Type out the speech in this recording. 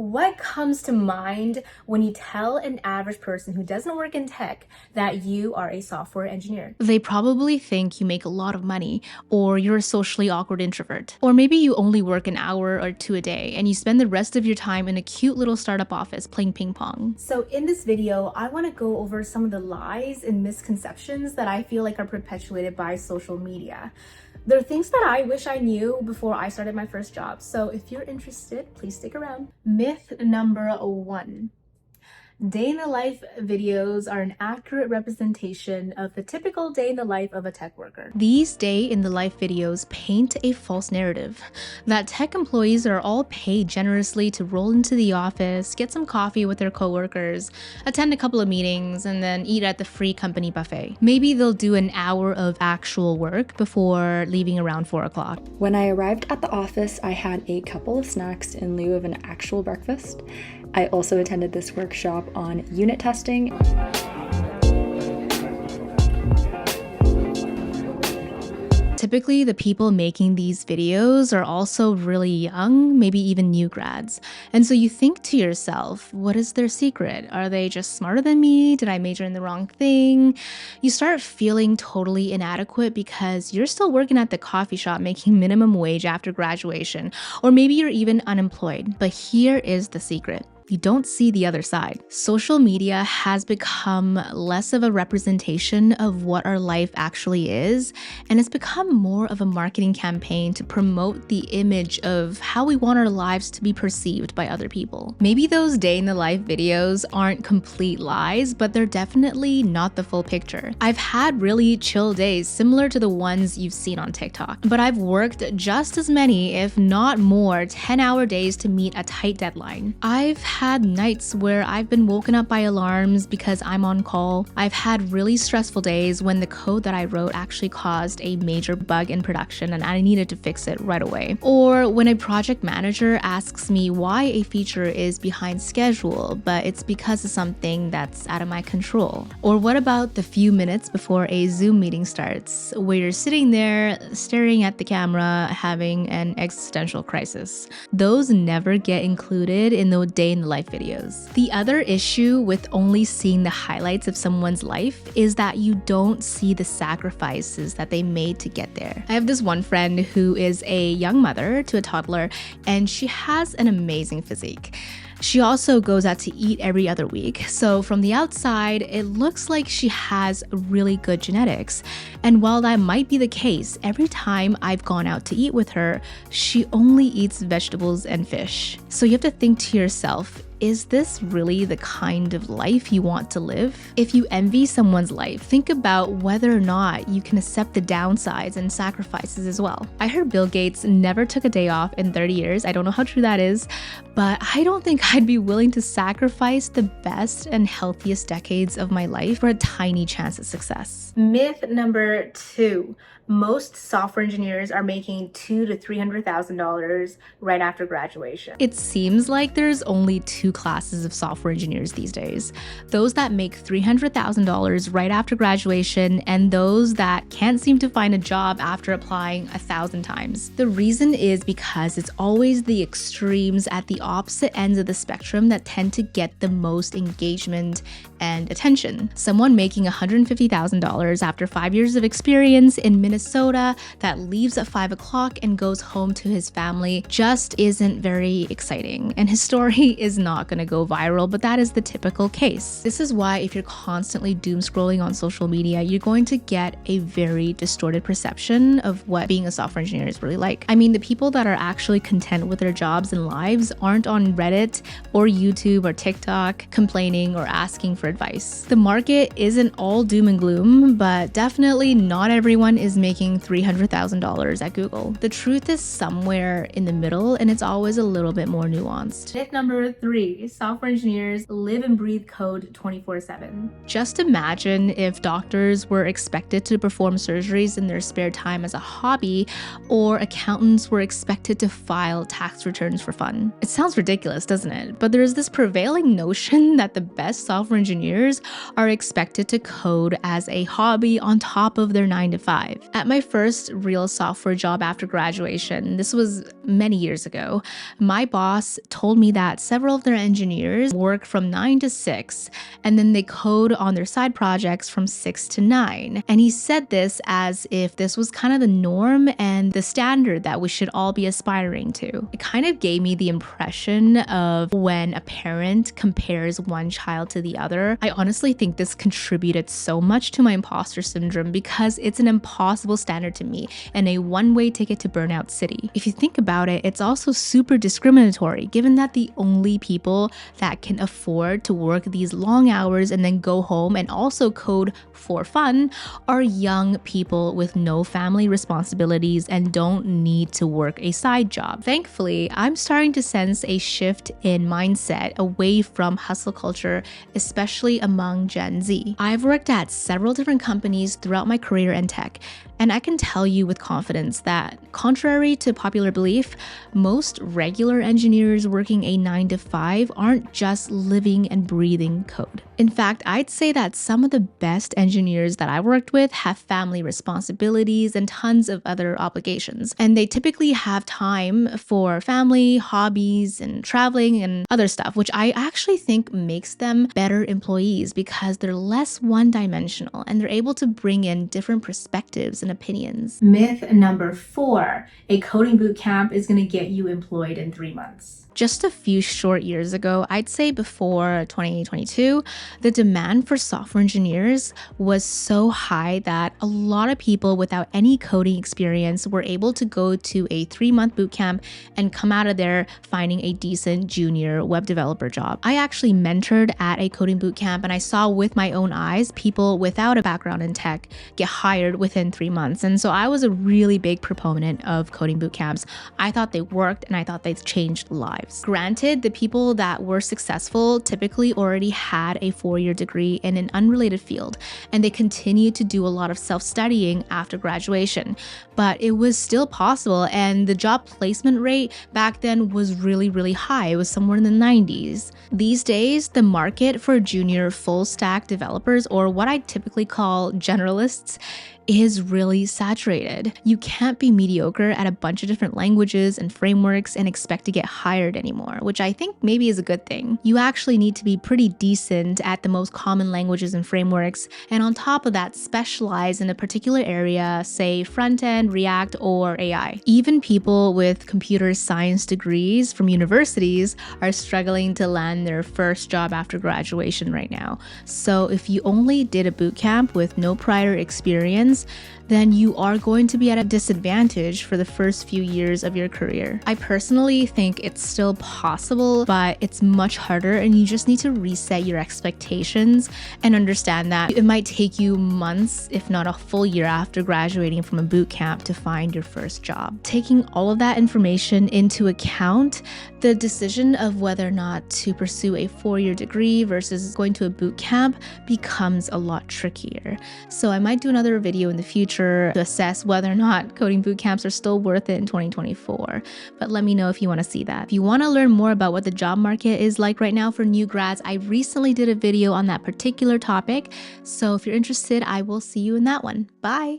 What comes to mind when you tell an average person who doesn't work in tech that you are a software engineer? They probably think you make a lot of money, or you're a socially awkward introvert. Or maybe you only work an hour or two a day, and you spend the rest of your time in a cute little startup office playing ping pong. So in this video, I want to go over some of the lies and misconceptions that I feel like are perpetuated by social media. There are things that I wish I knew before I started my first job. So if you're interested, please stick around. Myth number 1. Day in the life videos are an accurate representation of the typical day in the life of a tech worker. These day in the life videos paint a false narrative that tech employees are all paid generously to roll into the office, get some coffee with their coworkers, attend a couple of meetings, and then eat at the free company buffet. Maybe they'll do an hour of actual work before leaving around 4 o'clock. When I arrived at the office, I had a couple of snacks in lieu of an actual breakfast. I also attended this workshop on unit testing. Typically, the people making these videos are also really young, maybe even new grads. And so you think to yourself, what is their secret? Are they just smarter than me? Did I major in the wrong thing? You start feeling totally inadequate because you're still working at the coffee shop making minimum wage after graduation, or maybe you're even unemployed. But here is the secret. You don't see the other side. Social media has become less of a representation of what our life actually is, and it's become more of a marketing campaign to promote the image of how we want our lives to be perceived by other people. Maybe those day in the life videos aren't complete lies, but they're definitely not the full picture. I've had really chill days similar to the ones you've seen on TikTok, but I've worked just as many, if not more, 10-hour days to meet a tight deadline. I've had nights where I've been woken up by alarms because I'm on call. I've had really stressful days when the code that I wrote actually caused a major bug in production and I needed to fix it right away. Or when a project manager asks me why a feature is behind schedule, but it's because of something that's out of my control. Or what about the few minutes before a Zoom meeting starts, where you're sitting there staring at the camera having an existential crisis? Those never get included in the day in the life videos. The other issue with only seeing the highlights of someone's life is that you don't see the sacrifices that they made to get there. I have this one friend who is a young mother to a toddler, and she has an amazing physique. She also goes out to eat every other week, so from the outside, it looks like she has really good genetics. And while that might be the case, every time I've gone out to eat with her, she only eats vegetables and fish. So you have to think to yourself, is this really the kind of life you want to live? If you envy someone's life, think about whether or not you can accept the downsides and sacrifices as well. I heard Bill Gates never took a day off in 30 years. I don't know how true that is, but I don't think I'd be willing to sacrifice the best and healthiest decades of my life for a tiny chance at success. Myth number 2. Most software engineers are making $200,000 to $300,000 right after graduation. It seems like there's only two classes of software engineers these days. Those that make $300,000 right after graduation and those that can't seem to find a job after applying 1,000 times. The reason is because it's always the extremes at the opposite ends of the spectrum that tend to get the most engagement and attention. Someone making $150,000 after 5 years of experience in Minnesota that leaves at 5 o'clock and goes home to his family just isn't very exciting. And his story is not going to go viral, but that is the typical case. This is why if you're constantly doom scrolling on social media, you're going to get a very distorted perception of what being a software engineer is really like. I mean, the people that are actually content with their jobs and lives aren't on Reddit or YouTube or TikTok complaining or asking for advice. The market isn't all doom and gloom, but definitely not everyone is making $300,000 at Google. The truth is somewhere in the middle, and it's always a little bit more nuanced. Myth number 3. Software engineers live and breathe code 24/7. Just imagine if doctors were expected to perform surgeries in their spare time as a hobby, or accountants were expected to file tax returns for fun. It sounds ridiculous, doesn't it? But there is this prevailing notion that the best software engineers are expected to code as a hobby on top of their 9 to 5. At my first real software job after graduation, this was many years ago, my boss told me that several of their engineers work from 9 to 6, and then they code on their side projects from 6 to 9. And he said this as if this was kind of the norm and the standard that we should all be aspiring to. It kind of gave me the impression of when a parent compares one child to the other. I honestly think this contributed so much to my imposter syndrome because it's an impossible standard to meet and a one-way ticket to burnout city. If you think about it, it's also super discriminatory given that the only people that can afford to work these long hours and then go home and also code for fun are young people with no family responsibilities and don't need to work a side job. Thankfully, I'm starting to sense a shift in mindset away from hustle culture, especially among Gen Z. I've worked at several different companies throughout my career in tech, and I can tell you with confidence that, contrary to popular belief, most regular engineers working a 9 to 5 aren't just living and breathing code. In fact, I'd say that some of the best engineers that I worked with have family responsibilities and tons of other obligations. And they typically have time for family, hobbies, and traveling and other stuff, which I actually think makes them better employees because they're less one-dimensional and they're able to bring in different perspectives and opinions. Myth number 4, a coding boot camp is going to get you employed in 3 months. Just a few short years ago, I'd say before 2022, the demand for software engineers was so high that a lot of people without any coding experience were able to go to a 3-month bootcamp and come out of there finding a decent junior web developer job. I actually mentored at a coding bootcamp and I saw with my own eyes people without a background in tech get hired within 3 months. And so I was a really big proponent of coding bootcamps. I thought they worked and I thought they changed lives. Granted, the people that were successful typically already had a 4-year degree in an unrelated field, and they continued to do a lot of self-studying after graduation. But it was still possible, and the job placement rate back then was really, really high. It was somewhere in the 90s. These days, the market for junior full-stack developers, or what I typically call generalists, is really saturated. You can't be mediocre at a bunch of different languages and frameworks and expect to get hired anymore, which I think maybe is a good thing. You actually need to be pretty decent at the most common languages and frameworks, and on top of that, specialize in a particular area, say front-end, React, or AI. Even people with computer science degrees from universities are struggling to land their first job after graduation right now. So if you only did a bootcamp with no prior experience, then you are going to be at a disadvantage for the first few years of your career. I personally think it's still possible, but it's much harder, and you just need to reset your expectations and understand that it might take you months, if not a full year after graduating from a boot camp to find your first job. Taking all of that information into account, the decision of whether or not to pursue a 4-year degree versus going to a boot camp becomes a lot trickier. So I might do another video in the future to assess whether or not coding boot camps are still worth it in 2024. But let me know if you want to see that. If you want to learn more about what the job market is like right now for new grads, I recently did a video on that particular topic. So if you're interested, I will see you in that one. Bye.